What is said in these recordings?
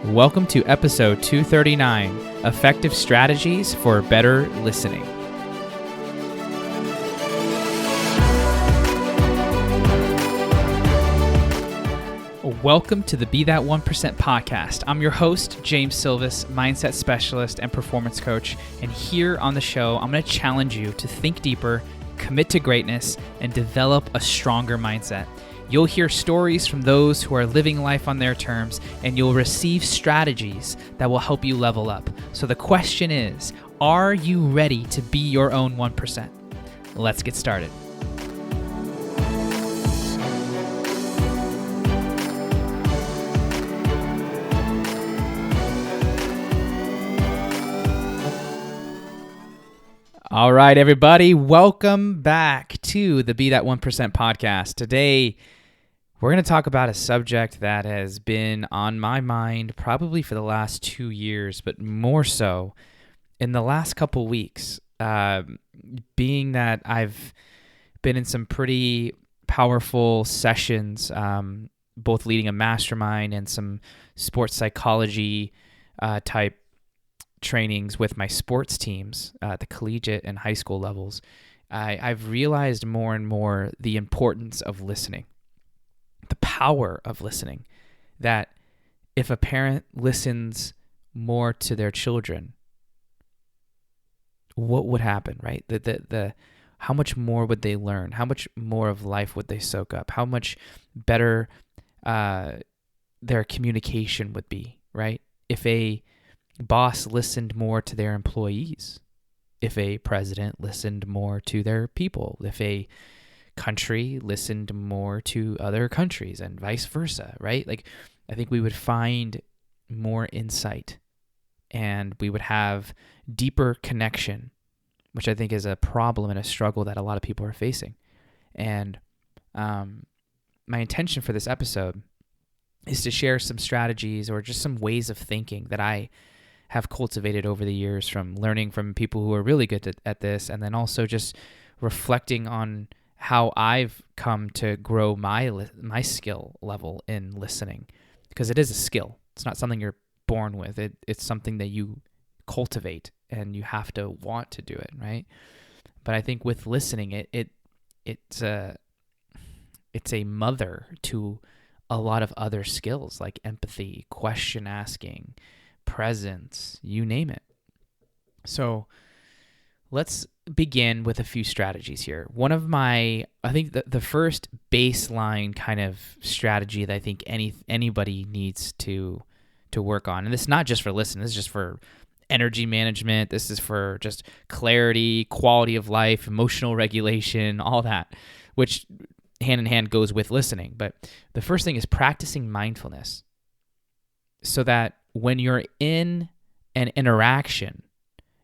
Welcome to episode 239, Effective Strategies for Better Listening. Welcome to the Be That 1% podcast. I'm your host, James Silvis, mindset specialist and performance coach. And here on the show, I'm going to challenge you to think deeper, commit to greatness, and develop a stronger mindset. You'll hear stories from those who are living life on their terms, and you'll receive strategies that will help you level up. So the question is, are you ready to be your own 1%? Let's get started. All right, everybody, welcome back to the Be That 1% podcast. Today, we're going to talk about a subject that has been on my mind probably for the last 2 years, but more so in the last couple weeks, being that I've been in some pretty powerful sessions, both leading a mastermind and some sports psychology type trainings with my sports teams at the collegiate and high school levels. I've realized more and more the importance of listening. The power of listening, that if a parent listens more to their children, what would happen, right? How much more would they learn? How much more of life would they soak up? How much better their communication would be, right? If a boss listened more to their employees, if a president listened more to their people, if a country listened more to other countries and vice versa, right? Like, I think we would find more insight and we would have deeper connection, which I think is a problem and a struggle that a lot of people are facing. And my intention for this episode is to share some strategies or just some ways of thinking that I have cultivated over the years from learning from people who are really good at this, and then also just reflecting on how I've come to grow my skill level in listening, because it is a skill. It's not something you're born with. It's something that you cultivate, and you have to want to do it, right? But I think with listening, it's a mother to a lot of other skills like empathy, question asking, presence, you name it. So let's begin with a few strategies here. One of I think the first baseline kind of strategy that I think anybody needs to work on, and this is not just for listening, this is just for energy management, this is for just clarity, quality of life, emotional regulation, all that, which hand in hand goes with listening. But the first thing is practicing mindfulness, so that when you're in an interaction,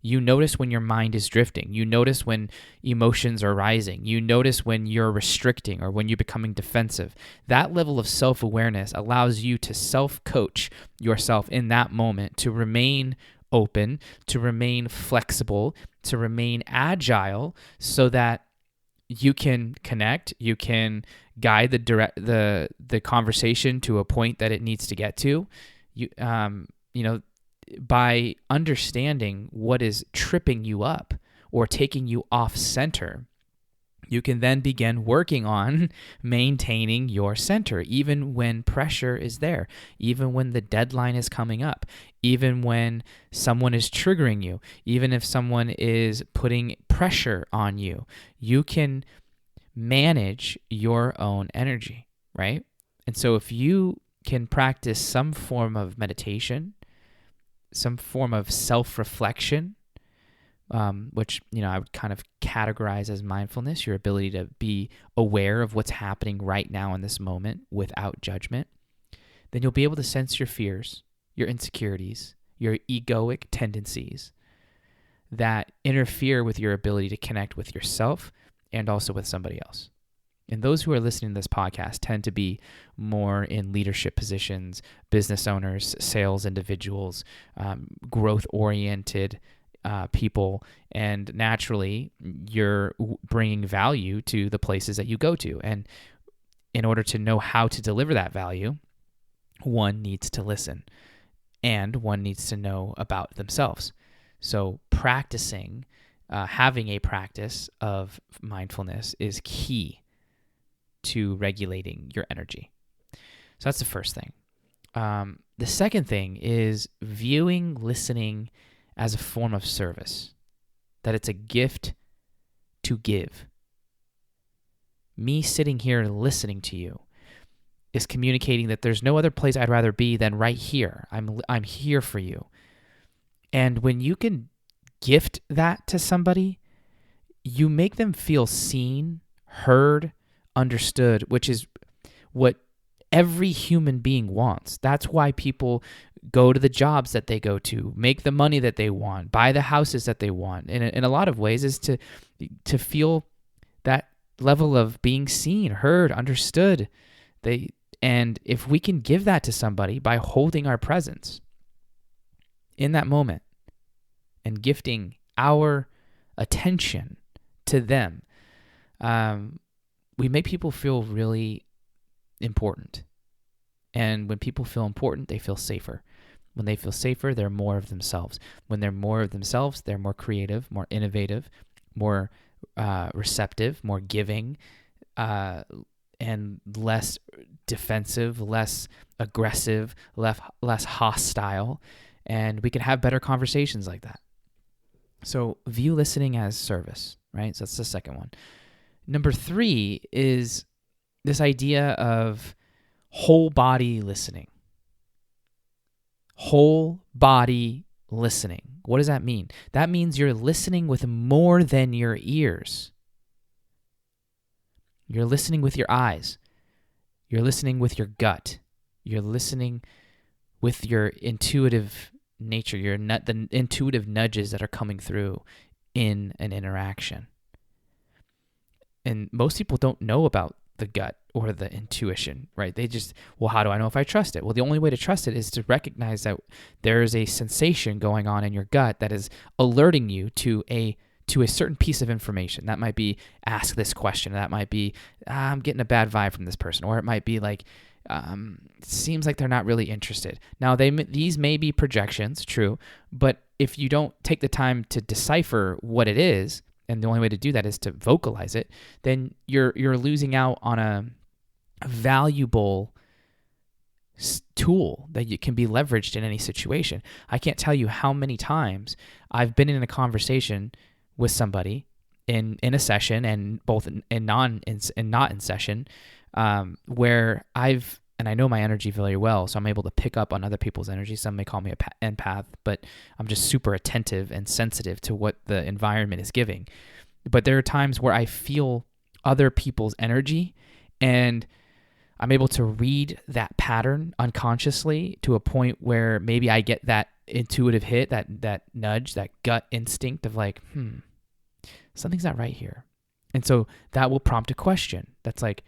you notice when your mind is drifting. You notice when emotions are rising. You notice when you're restricting or when you're becoming defensive. That level of self-awareness allows you to self-coach yourself in that moment to remain open, to remain flexible, to remain agile, so that you can connect, you can guide the conversation to a point that it needs to get to. By understanding what is tripping you up or taking you off center, you can then begin working on maintaining your center, even when pressure is there, even when the deadline is coming up, even when someone is triggering you, even if someone is putting pressure on you. You can manage your own energy, right? And so if you can practice some form of meditation, some form of self-reflection, which I would kind of categorize as mindfulness, your ability to be aware of what's happening right now in this moment without judgment, then you'll be able to sense your fears, your insecurities, your egoic tendencies that interfere with your ability to connect with yourself and also with somebody else. And those who are listening to this podcast tend to be more in leadership positions, business owners, sales individuals, growth-oriented people, and naturally, you're bringing value to the places that you go to. And in order to know how to deliver that value, one needs to listen. and one needs to know about themselves. So practicing, having a practice of mindfulness is key to regulating your energy. So that's the first thing. The second thing is viewing listening as a form of service, that it's a gift to give. Me sitting here listening to you is communicating that there's no other place I'd rather be than right here. I'm here for you. And when you can gift that to somebody, you make them feel seen, heard, understood, which is what every human being wants. That's why people go to the jobs that they go to, make the money that they want, buy the houses that they want. In a lot of ways is to feel that level of being seen, heard, understood. And if we can give that to somebody by holding our presence in that moment and gifting our attention to them, we make people feel really important. And when people feel important, they feel safer. When they feel safer, they're more of themselves. When they're more of themselves, they're more creative, more innovative, more receptive, more giving, and less defensive, less aggressive, less hostile. And we can have better conversations like that. So view listening as service, right? So that's the second one. Number 3 is this idea of whole body listening. Whole body listening. What does that mean? That means you're listening with more than your ears. You're listening with your eyes. You're listening with your gut. You're listening with your intuitive nature, the intuitive nudges that are coming through in an interaction. And most people don't know about the gut or the intuition, right? They just, well, how do I know if I trust it? Well, the only way to trust it is to recognize that there is a sensation going on in your gut that is alerting you to a certain piece of information. That might be, ask this question. That might be, I'm getting a bad vibe from this person. Or it might be like, it seems like they're not really interested. Now, these may be projections, true, but if you don't take the time to decipher what it is, and the only way to do that is to vocalize it, then you're losing out on a valuable tool that can be leveraged in any situation. I can't tell you how many times I've been in a conversation with somebody in a session, and both and not in session, where and I know my energy very well, so I'm able to pick up on other people's energy. Some may call me an empath, but I'm just super attentive and sensitive to what the environment is giving. But there are times where I feel other people's energy, and I'm able to read that pattern unconsciously to a point where maybe I get that intuitive hit, that nudge, that gut instinct of like, something's not right here. And so that will prompt a question that's like,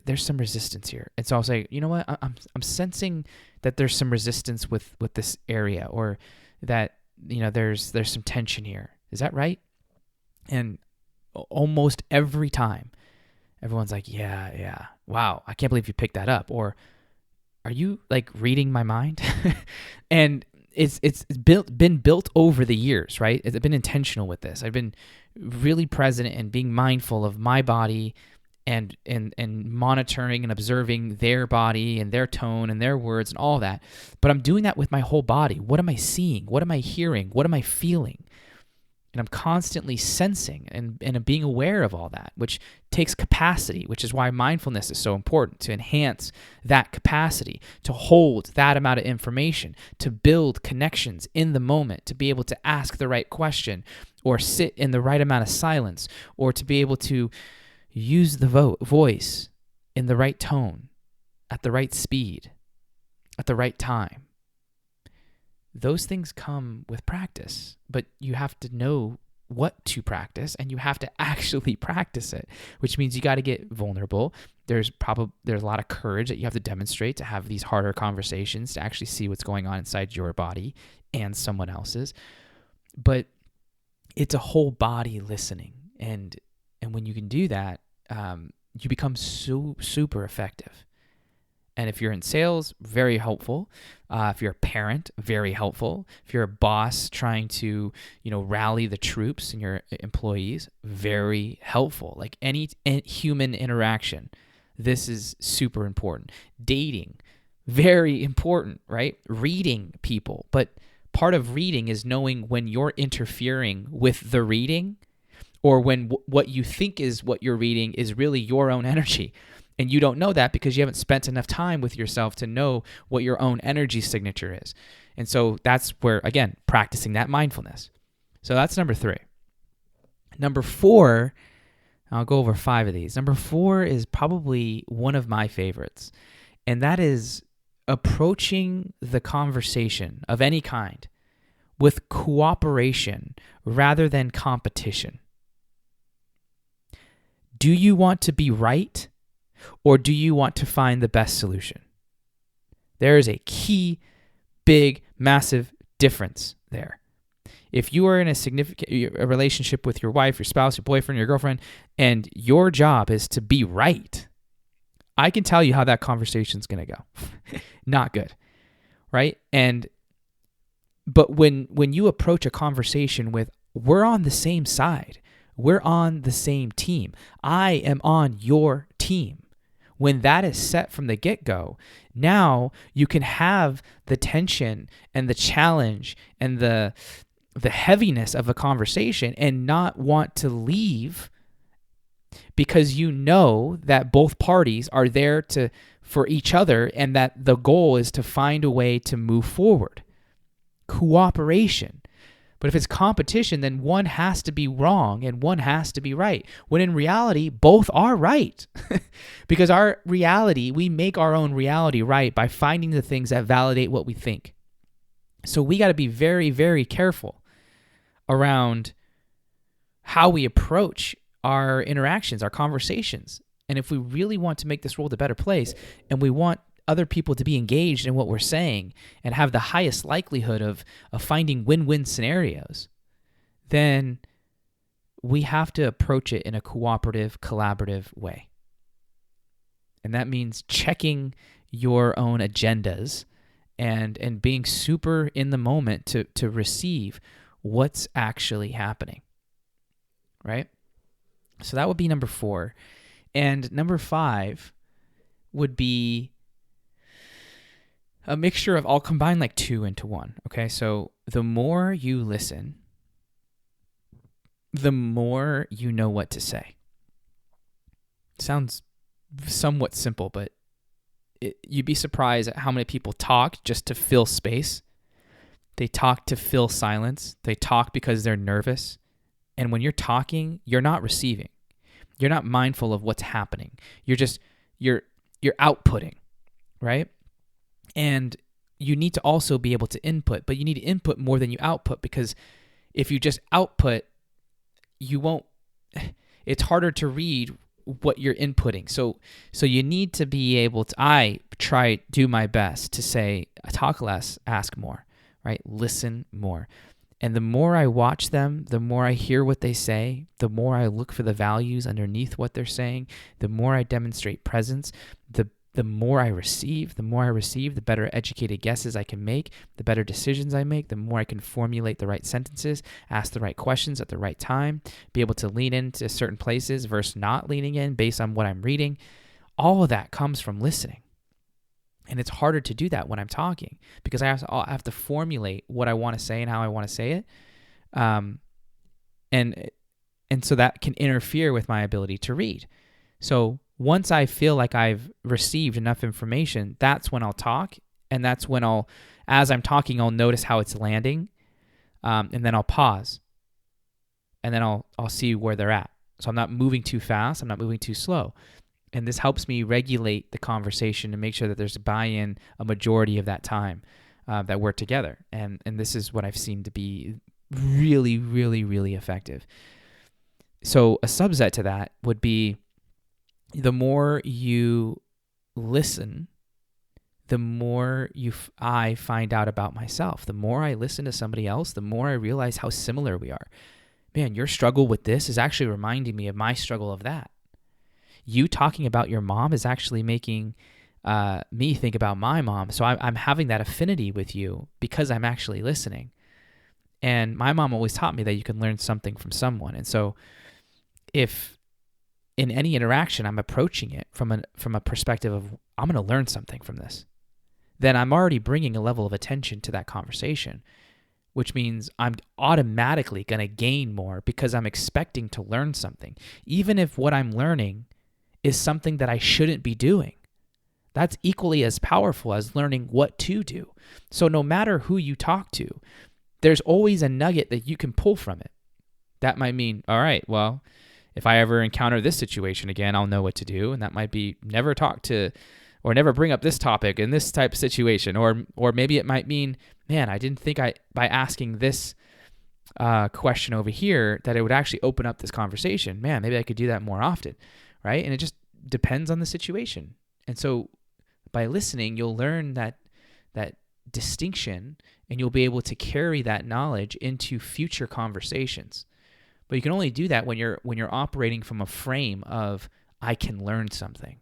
there's some resistance here. And so I'll say, you know what, I'm sensing that there's some resistance with this area, or that, there's some tension here. Is that right? And almost every time, everyone's like, yeah. Wow, I can't believe you picked that up. Or, are you like reading my mind? And it's been built over the years, right? It's been intentional with this. I've been really present and being mindful of my body, and monitoring and observing their body and their tone and their words and all that. But I'm doing that with my whole body. What am I seeing? What am I hearing? What am I feeling? And I'm constantly sensing and being aware of all that, which takes capacity, which is why mindfulness is so important, to enhance that capacity, to hold that amount of information, to build connections in the moment, to be able to ask the right question, or sit in the right amount of silence, or to be able to use the voice in the right tone, at the right speed, at the right time. Those things come with practice, but you have to know what to practice, and you have to actually practice it, which means you got to get vulnerable. There's a lot of courage that you have to demonstrate to have these harder conversations, to actually see what's going on inside your body and someone else's. But it's a whole body listening, and when you can do that, you become super effective. And if you're in sales, very helpful. If you're a parent, very helpful. If you're a boss trying to, rally the troops and your employees, very helpful. Like any human interaction, this is super important. Dating, very important, right? Reading people. But part of reading is knowing when you're interfering with the reading, or when what you think is what you're reading is really your own energy. And you don't know that because you haven't spent enough time with yourself to know what your own energy signature is. And so that's where, again, practicing that mindfulness. So that's number 3. Number 4, I'll go over 5 of these. Number 4 is probably one of my favorites, and that is approaching the conversation of any kind with cooperation rather than competition. Do you want to be right? Or do you want to find the best solution? There is a key, big, massive difference there. If you are in a relationship with your wife, your spouse, your boyfriend, your girlfriend, and your job is to be right, I can tell you how that conversation's going to go. Not good, right? But when you approach a conversation with, we're on the same side, we're on the same team, I am on your team. When that is set from the get-go, now you can have the tension and the challenge and the heaviness of a conversation and not want to leave, because you know that both parties are there for each other, and that the goal is to find a way to move forward. Cooperation. But if it's competition, then one has to be wrong and one has to be right. When in reality, both are right. Because our reality, we make our own reality right by finding the things that validate what we think. So we got to be very, very careful around how we approach our interactions, our conversations. And if we really want to make this world a better place, and we want other people to be engaged in what we're saying and have the highest likelihood of finding win-win scenarios, then we have to approach it in a cooperative, collaborative way. And that means checking your own agendas and being super in the moment to receive what's actually happening, right? So that would be number 4. And number 5 would be a mixture of, I'll combine like 2 into 1, okay? So the more you listen, the more you know what to say. Sounds somewhat simple, but you'd be surprised at how many people talk just to fill space. They talk to fill silence. They talk because they're nervous. And when you're talking, you're not receiving. You're not mindful of what's happening. You're outputting, right? And you need to also be able to input, but you need to input more than you output, because if you just output, it's harder to read what you're inputting. So you need to be able to, I do my best to say, talk less, ask more, right? Listen more. And the more I watch them, the more I hear what they say, the more I look for the values underneath what they're saying, the more I demonstrate presence, the more I receive, the better educated guesses I can make, the better decisions I make, the more I can formulate the right sentences, ask the right questions at the right time, be able to lean into certain places versus not leaning in based on what I'm reading. All of that comes from listening. And it's harder to do that when I'm talking, because I have to formulate what I want to say and how I want to say it. And so that can interfere with my ability to read. So once I feel like I've received enough information, that's when I'll talk. And that's when as I'm talking, I'll notice how it's landing. And then I'll pause. And then I'll see where they're at. So I'm not moving too fast. I'm not moving too slow. And this helps me regulate the conversation and make sure that there's a buy-in a majority of that time that we're together. And this is what I've seen to be really, really, really effective. So a subset to that would be, the more you listen, the more I find out about myself. The more I listen to somebody else, the more I realize how similar we are. Man, your struggle with this is actually reminding me of my struggle of that. You talking about your mom is actually making me think about my mom. So I'm having that affinity with you because I'm actually listening. And my mom always taught me that you can learn something from someone. And so if in any interaction I'm approaching it from a perspective of I'm going to learn something from this, then I'm already bringing a level of attention to that conversation, which means I'm automatically going to gain more because I'm expecting to learn something, even if what I'm learning is something that I shouldn't be doing. That's equally as powerful as learning what to do. So no matter who you talk to, there's always a nugget that you can pull from it. That might mean, all right, well, if I ever encounter this situation again, I'll know what to do. And that might be never talk to or never bring up this topic in this type of situation. Or maybe it might mean, man, I didn't think by asking this question over here that it would actually open up this conversation. Man, maybe I could do that more often, right? And it just depends on the situation. And so by listening, you'll learn that distinction, and you'll be able to carry that knowledge into future conversations. But you can only do that when you're operating from a frame of I can learn something.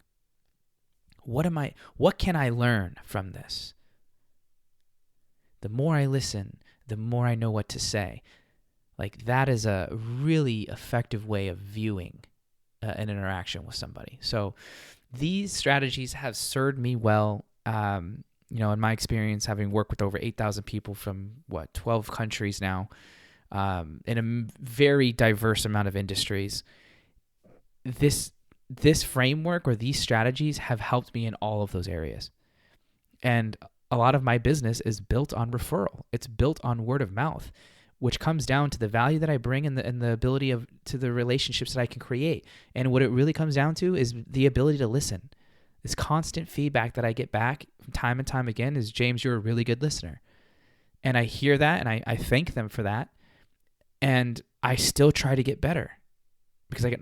What can I learn from this? The more I listen, the more I know what to say. Like that is a really effective way of viewing an interaction with somebody. So these strategies have served me well. In my experience, having worked with over 8,000 people from 12 countries now, in a very diverse amount of industries, this framework or these strategies have helped me in all of those areas. And a lot of my business is built on referral. It's built on word of mouth, which comes down to the value that I bring and the ability to the relationships that I can create. And what it really comes down to is the ability to listen. This constant feedback that I get back time and time again is, James, you're a really good listener. And I hear that and I thank them for that. And I still try to get better. Because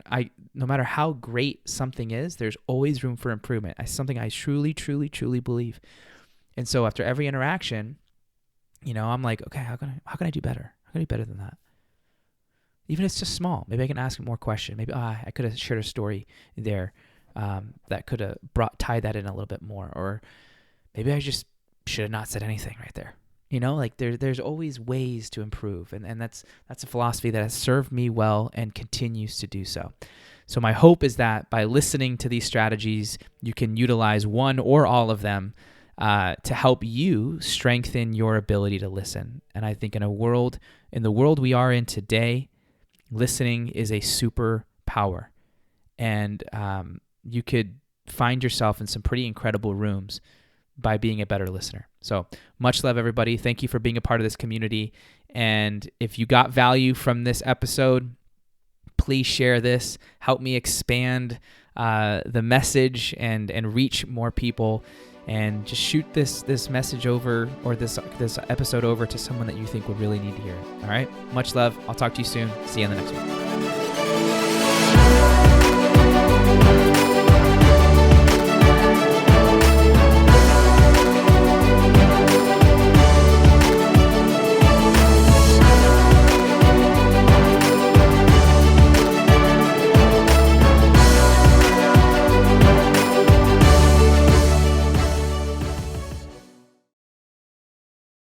no matter how great something is, there's always room for improvement. It's something I truly, truly, truly believe. And so after every interaction, I'm like, okay, how can I do better? How can I do better than that? Even if it's just small, maybe I can ask more questions. Maybe I could have shared a story there that could have tied that in a little bit more. Or maybe I just should have not said anything right there. There's always ways to improve. And that's a philosophy that has served me well and continues to do so. So my hope is that by listening to these strategies, you can utilize one or all of them to help you strengthen your ability to listen. And I think in the world we are in today, listening is a superpower. And you could find yourself in some pretty incredible rooms by being a better listener. So much love, everybody. Thank you for being a part of this community. And if you got value from this episode, please share this. Help me expand the message and reach more people. And just shoot this message over, or this episode over to someone that you think would really need to hear it. All right? Much love. I'll talk to you soon. See you in the next one.